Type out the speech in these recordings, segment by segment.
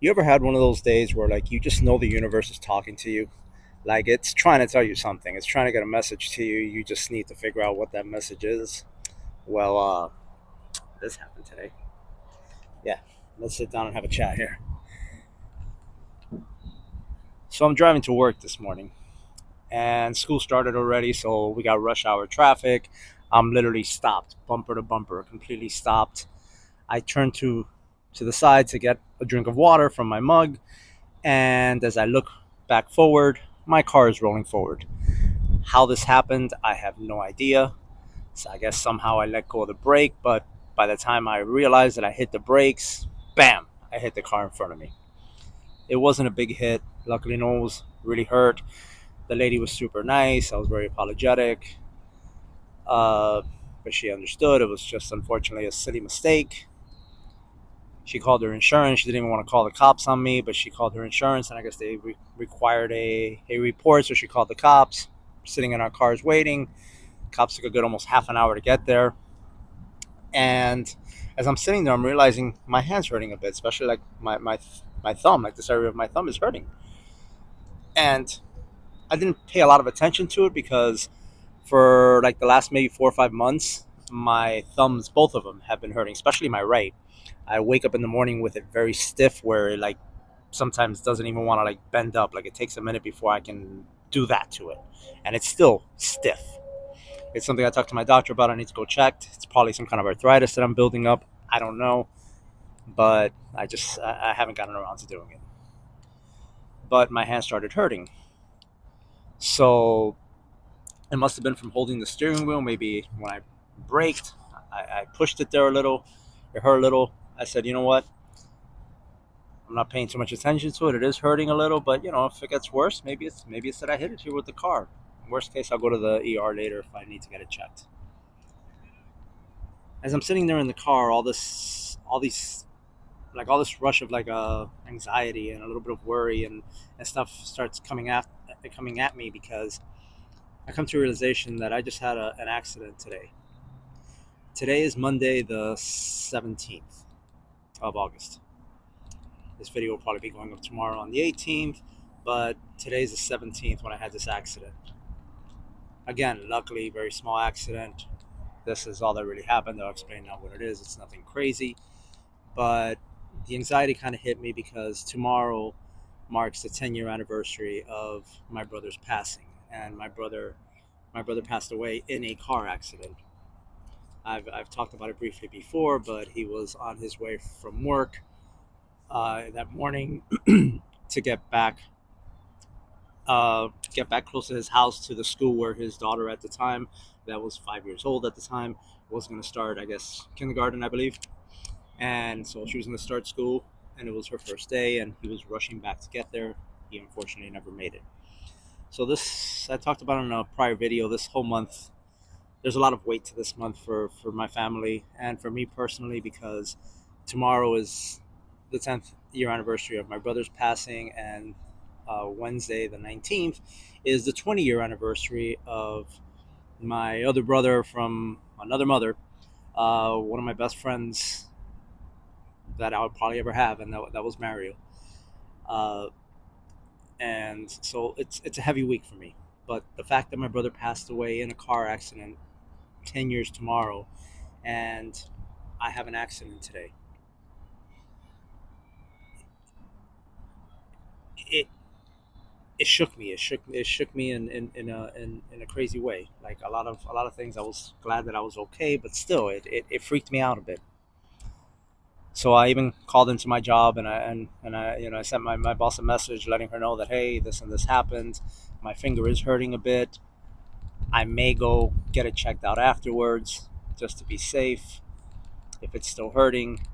You ever had one of those days where like you just know the universe is talking to you? Like it's trying to tell you something. It's trying to get a message to you. You just need to figure out what that message is. Well, this happened today. Yeah, let's sit down and have a chat here. So I'm driving to work this morning, and school started already. So we got rush hour traffic. I'm literally stopped, bumper to bumper, completely stopped. I turned to the side to get a drink of water from my mug, and as I look back forward, my car is rolling forward. How this happened, I have no idea. So I guess somehow I let go of the brake, but by the time I realized that I hit the brakes, bam, I hit the car in front of me. It wasn't a big hit. Luckily, no one was really hurt. The lady was super nice. I was very apologetic, uh, but she understood. It was just unfortunately a silly mistake. She called her insurance. She didn't even want to call the cops on me, but she called her insurance, and I guess they required a report, so she called the cops. Sitting in our cars waiting. Cops took a good almost half an hour to get there. And as I'm sitting there, I'm realizing my hand's hurting a bit, especially like my thumb, like this area of my thumb is hurting. And I didn't pay a lot of attention to it because for like the last maybe 4 or 5 months, my thumbs, both of them, have been hurting, especially my right. I wake up in the morning with it very stiff, where it like sometimes doesn't even want to like bend up. Like it takes a minute before I can do that to it, and it's still stiff. It's something I talked to my doctor about. I need to go checked. It's probably some kind of arthritis that I'm building up. I don't know, but I haven't gotten around to doing it. But my hand started hurting, so it must have been from holding the steering wheel. Maybe when I braked, I pushed it there a little. It hurt a little. I said, you know what? I'm not paying too much attention to it. It is hurting a little, but if it gets worse, maybe it's that I hit it here with the car. Worst case, I'll go to the ER later if I need to get it checked. As I'm sitting there in the car, all this rush of like anxiety and a little bit of worry and stuff starts coming at me because I come to a realization that I just had an accident today. Today is Monday, the 17th of August. This video will probably be going up tomorrow on the 18th, but today's the 17th when I had this accident. Again, luckily, very small accident. This is all that really happened. I'll explain now what it is. It's nothing crazy, but the anxiety kind of hit me because tomorrow marks the 10-year anniversary of my brother's passing, and my brother passed away in a car accident. I've talked about it briefly before, but he was on his way from work that morning to get back close to his house to the school where his daughter at the time, that was 5 years old at the time, was going to start, I guess, kindergarten, I believe. And so she was going to start school, and it was her first day, and he was rushing back to get there. He unfortunately never made it. So this, I talked about in a prior video. This whole month, there's a lot of weight to this month for my family and for me personally because tomorrow is the 10th year anniversary of my brother's passing, and Wednesday the 19th is the 20-year anniversary of my other brother from another mother, one of my best friends that I would probably ever have, and that was Mario. Uh, and so it's a heavy week for me. But the fact that my brother passed away in a car accident 10 years tomorrow, and I have an accident today, it it shook me. It shook me in a crazy way. Like a lot of things, I was glad that I was okay, but still, it freaked me out a bit. So I even called into my job, and I I sent my boss a message letting her know that, hey, this and this happened. My finger is hurting a bit. I may go get it checked out afterwards just to be safe if it's still hurting.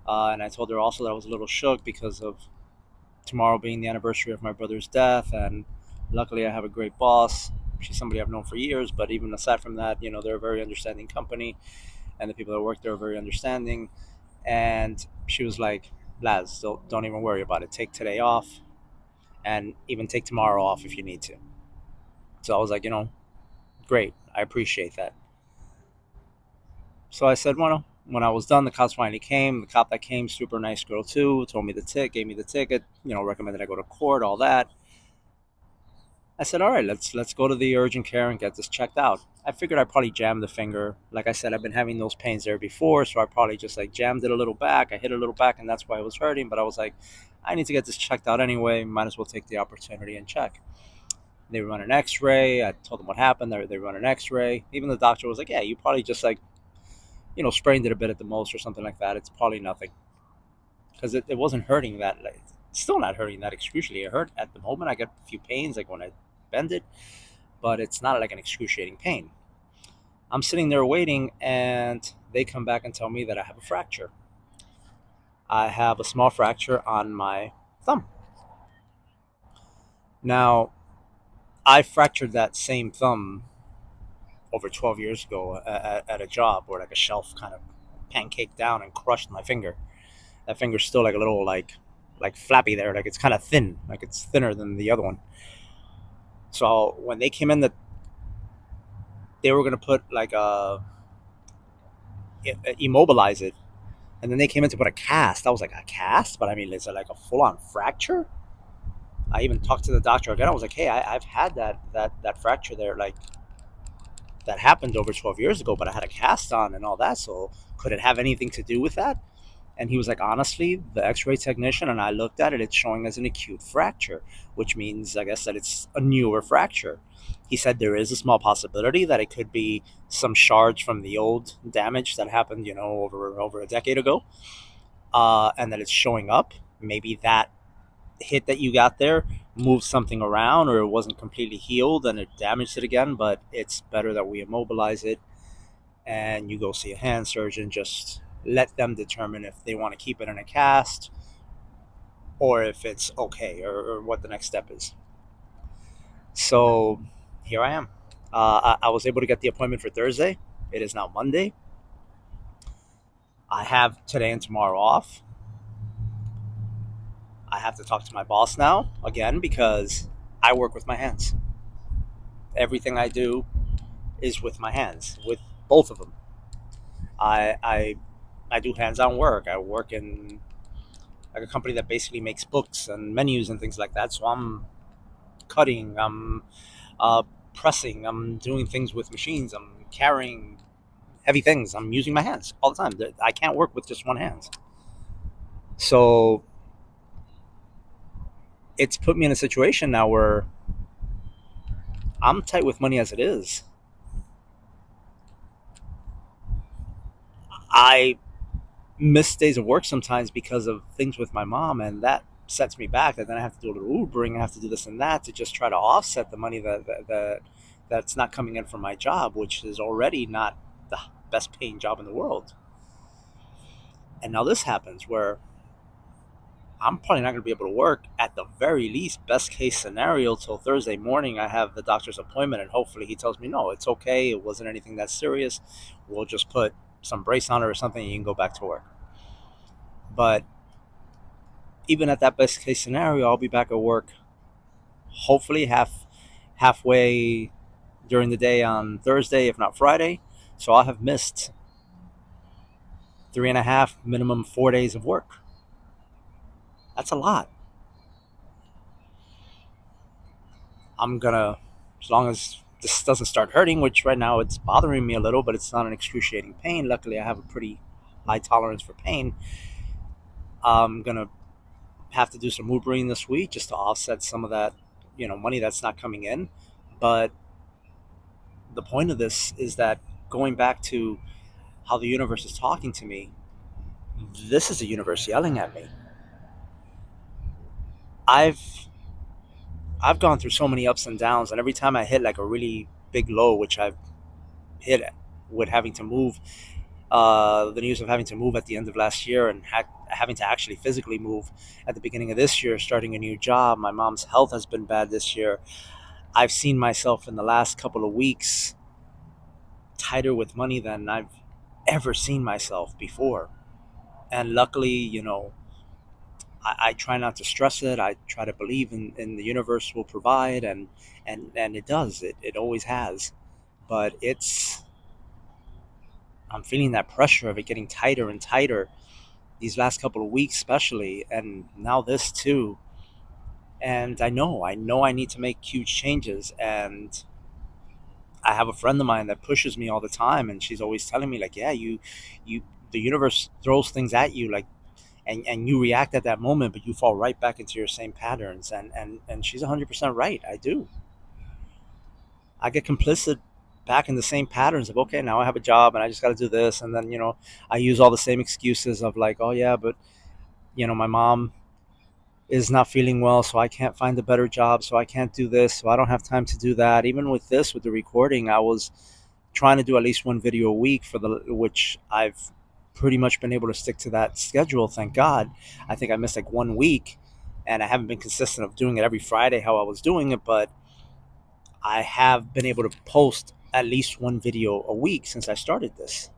And I told her also that I was a little shook because of tomorrow being the anniversary of my brother's death. And luckily, I have a great boss. She's somebody I've known for years, but even aside from that, they're a very understanding company, and the people that work there are very understanding. And she was like, Laz, don't even worry about it. Take today off, and even take tomorrow off if you need to. So I was like, great. I appreciate that. So I said, well, when I was done, the cops finally came. The cop that came, super nice girl too, told me the ticket, gave me the ticket, recommended I go to court, all that. I said, all right, let's go to the urgent care and get this checked out. I figured I probably jammed the finger. Like I said, I've been having those pains there before, so I probably just like jammed it a little back. I hit it a little back, and that's why it was hurting. But I was like, I need to get this checked out anyway. Might as well take the opportunity and check. They run an X-ray. I told them what happened. They run an X-ray. Even the doctor was like, yeah, you probably just like sprained it a bit at the most or something like that. It's probably nothing because it wasn't hurting that. Like, it's still not hurting that excruciatingly. It hurt at the moment. I get a few pains like when I bend it, but it's not like an excruciating pain. I'm sitting there waiting, and they come back and tell me that I have a fracture. I have a small fracture on my thumb. Now, I fractured that same thumb over 12 years ago at a job where like a shelf kind of pancaked down and crushed my finger. That finger's still like a little like flappy there, like it's kind of thin, like it's thinner than the other one. So when they came in, that they were gonna put like immobilize it, and then they came in to put a cast. I was like, a cast? But I mean, is it like a full on fracture? I even talked to the doctor again. I was like, hey, I've had that fracture there, like that happened over 12 years ago, but I had a cast on and all that. So could it have anything to do with that? And he was like, honestly, the x-ray technician and I looked at it, it's showing as an acute fracture, which means, I guess, that it's a newer fracture. He said there is a small possibility that it could be some shards from the old damage that happened, over a decade ago, and that it's showing up. Maybe that hit that you got there moved something around, or it wasn't completely healed and it damaged it again. But it's better that we immobilize it and you go see a hand surgeon. Just let them determine if they want to keep it in a cast or if it's okay, or what the next step is. So here I am. I was able to get the appointment for Thursday. It is now Monday. I have today and tomorrow off. I have to talk to my boss now again because I work with my hands. Everything I do is with my hands, with both of them. I do hands-on work. I work in like a company that basically makes books and menus and things like that. So I'm cutting, I'm uh, pressing, I'm doing things with machines, I'm carrying heavy things. I'm using my hands all the time. I can't work with just one hand. So it's put me in a situation now where I'm tight with money as it is. I miss days of work sometimes because of things with my mom, and that sets me back. And then I have to do a little Ubering, I have to do this and that to just try to offset the money that's not coming in from my job, which is already not the best paying job in the world. And now this happens where I'm probably not going to be able to work at the very least, best case scenario, till Thursday morning. I have the doctor's appointment, and hopefully he tells me, no, it's okay. It wasn't anything that serious. We'll just put some brace on it or something, and you can go back to work. But even at that best case scenario, I'll be back at work hopefully halfway during the day on Thursday, if not Friday. So I'll have missed 3.5, minimum 4 days of work. That's a lot. I'm gonna, as long as this doesn't start hurting, which right now it's bothering me a little, but it's not an excruciating pain. Luckily, I have a pretty high tolerance for pain. I'm gonna have to do some Ubering this week just to offset some of that, money that's not coming in. But the point of this is that, going back to how the universe is talking to me, this is the universe yelling at me. I've I've gone through so many ups and downs, and every time I hit like a really big low, which I've hit with having to move, the news of having to move at the end of last year, and having to actually physically move at the beginning of this year, starting a new job. My mom's health has been bad this year. I've seen myself in the last couple of weeks tighter with money than I've ever seen myself before. And luckily, I try not to stress it. I try to believe in the universe will provide, and it does. It always has. But I'm feeling that pressure of it getting tighter and tighter these last couple of weeks, especially, and now this too. And I know I need to make huge changes. And I have a friend of mine that pushes me all the time, and she's always telling me like, yeah, you, the universe throws things at you like, and you react at that moment, but you fall right back into your same patterns. And she's 100% right. I get complicit back in the same patterns of, okay, now I have a job and I just got to do this, and then I use all the same excuses of like, oh yeah, but my mom is not feeling well, so I can't find a better job, so I can't do this, so I don't have time to do that. Even with this, with the recording, I was trying to do at least one video a week for the which I've pretty much been able to stick to that schedule, thank God. I think I missed like 1 week, and I haven't been consistent of doing it every Friday how I was doing it, but I have been able to post at least one video a week since I started this.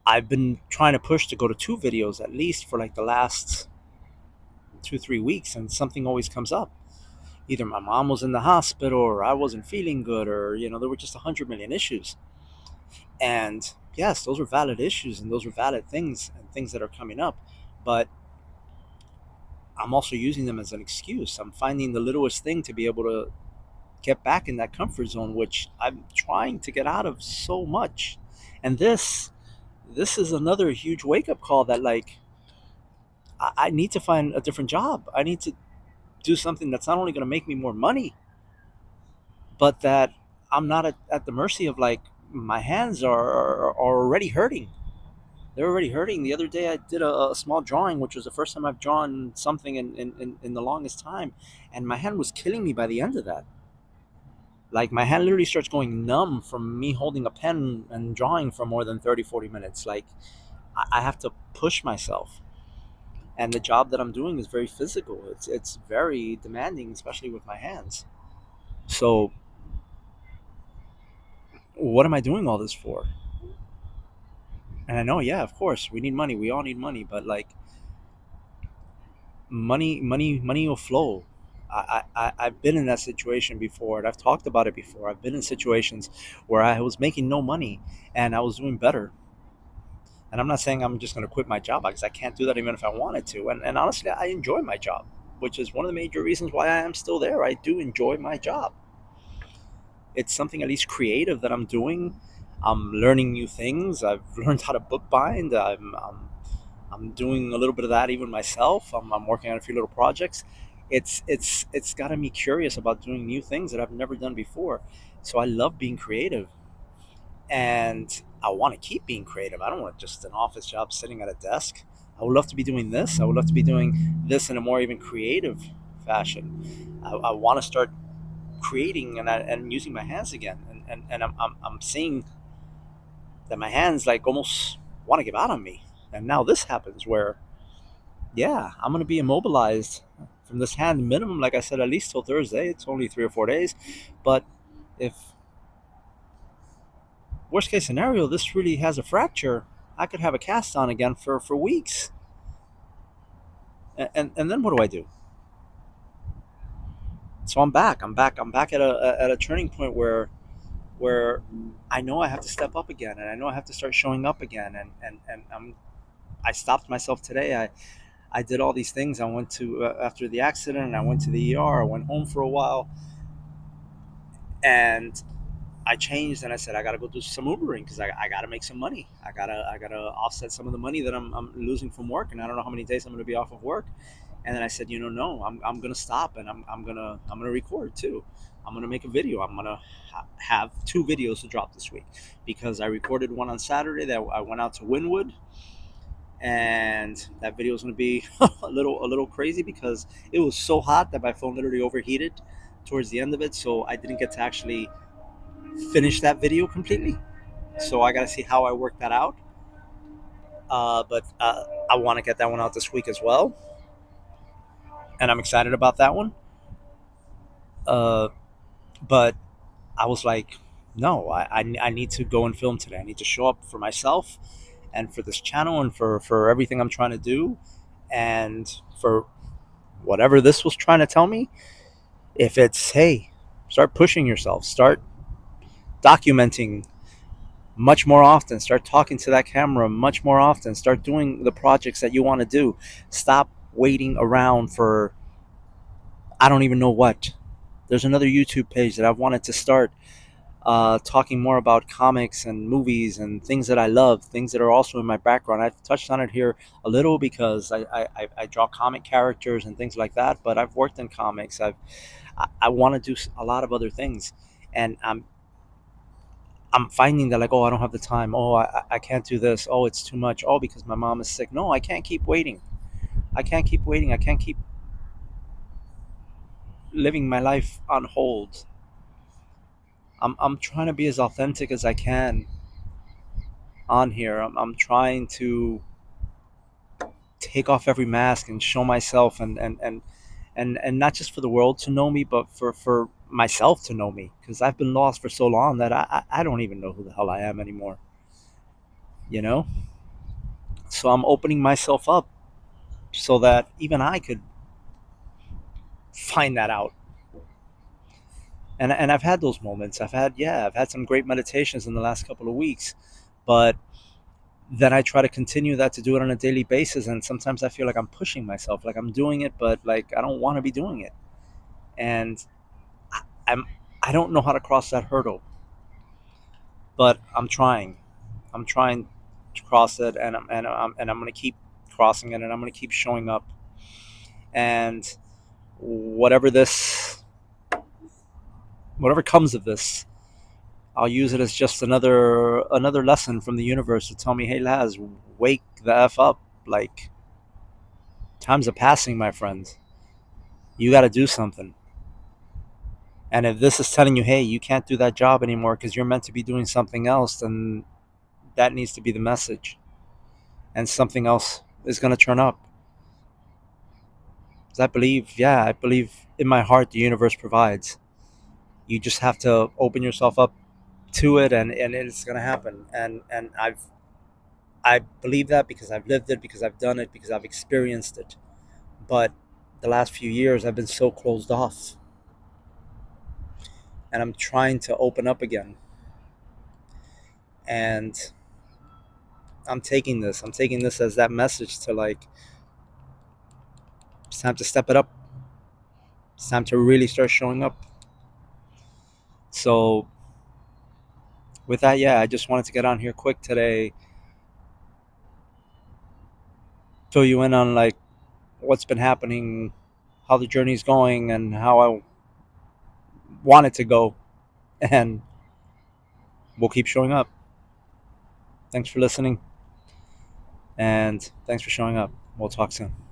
I've been trying to push to go to two videos at least for like the last 2 3 weeks, and something always comes up. Either my mom was in the hospital, or I wasn't feeling good, or there were just 100 million issues. And yes, those are valid issues, and those are valid things, and things that are coming up. But I'm also using them as an excuse. I'm finding the littlest thing to be able to get back in that comfort zone, which I'm trying to get out of so much. And this is another huge wake up call that like I need to find a different job. I need to do something that's not only going to make me more money, but that I'm not at the mercy of like my hands are already hurting. They're already hurting. The other day I did a small drawing, which was the first time I've drawn something in the longest time, and my hand was killing me by the end of that. Like my hand literally starts going numb from me holding a pen and drawing for more than 30, 40 minutes. Like I have to push myself. And the job that I'm doing is very physical. It's very demanding, especially with my hands. So what am I doing all this for? And I know, yeah, of course, we need money. We all need money, but like money will flow. I've been in that situation before, and I've talked about it before. I've been in situations where I was making no money and I was doing better. And I'm not saying I'm just going to quit my job, because I can't do that even if I wanted to. And honestly, I enjoy my job, which is one of the major reasons why I am still there. I do enjoy my job. It's something at least creative that I'm doing. I'm learning new things. I've learned how to bookbind. I'm doing a little bit of that even myself. I'm working on a few little projects. It's gotten me curious about doing new things that I've never done before. So I love being creative, and I want to keep being creative. I don't want just an office job sitting at a desk. I would love to be doing this. I would love to be doing this in a more even creative fashion. I want to start creating and using my hands again. And I'm seeing that my hands like almost want to give out on me. And now this happens where, yeah, I'm going to be immobilized from this hand minimum, like I said, at least till Thursday. It's only 3 or 4 days. But if worst case scenario, this really has a fracture, I could have a cast on again for weeks. And then what do I do? So I'm back. I'm back at a turning point where I know I have to step up again, and I know I have to start showing up again. I stopped myself today. I did all these things. I went to after the accident. I went to the ER. I went home for a while, and I changed. And I said I got to go do some Ubering, because I got to make some money. I gotta offset some of the money that I'm losing from work, and I don't know how many days I'm going to be off of work. And then I said, no, I'm gonna stop, and I'm gonna record too. I'm gonna make a video. I'm gonna have two videos to drop this week, because I recorded one on Saturday that I went out to Wynwood, and that video is gonna be a little crazy, because it was so hot that my phone literally overheated towards the end of it, so I didn't get to actually finish that video completely. So I gotta see how I work that out. But I want to get that one out this week as well, and I'm excited about that one. Uh, but I was like, no, I need to go and film today. I need to show up for myself, and for this channel, and for everything I'm trying to do, and for whatever this was trying to tell me. If it's, hey, start pushing yourself, start documenting much more often. Start talking to that camera much more often. Start doing the projects that you want to do. Stop waiting around for I don't even know what. There's another YouTube page that I've wanted to start, talking more about comics and movies and things that I love, things that are also in my background. I've touched on it here a little because I draw comic characters and things like that, but I've worked in comics. I want to do a lot of other things, and I'm finding that, like, oh, I don't have the time. Oh, I can't do this. Oh, it's too much. Oh, because my mom is sick. No, I can't keep waiting. I can't keep waiting. I can't keep living my life on hold. I'm trying to be as authentic as I can on here. I'm trying to take off every mask and show myself, and not just for the world to know me, but for myself to know me, because I've been lost for so long that I don't even know who the hell I am anymore, you know? So I'm opening myself up so that even I could find that out. And I've had those moments. I've had some great meditations in the last couple of weeks, but then I try to continue that, to do it on a daily basis, and sometimes I feel like I'm pushing myself, like I'm doing it, but like I don't want to be doing it, and I, I'm I don't know how to cross that hurdle, but I'm trying. I'm trying to cross it, and I'm gonna keep crossing it, and I'm gonna keep showing up, and whatever this whatever comes of this, I'll use it as just another lesson from the universe to tell me, hey Laz, wake the f up. Like, times are passing, my friends. You got to do something. And if this is telling you, hey, you can't do that job anymore because you're meant to be doing something else, then that needs to be the message. And something else is going to turn up. Because I believe in my heart the universe provides. You just have to open yourself up to it, and it's going to happen. And I believe that because I've lived it, because I've done it, because I've experienced it. But the last few years, I've been so closed off, and I'm trying to open up again. And I'm taking this as that message to, like, it's time to step it up. It's time to really start showing up. So with that, yeah, I just wanted to get on here quick today, fill you in on, like, what's been happening, how the journey's going, and how I want it to go. And we'll keep showing up. Thanks for listening, and thanks for showing up. We'll talk soon.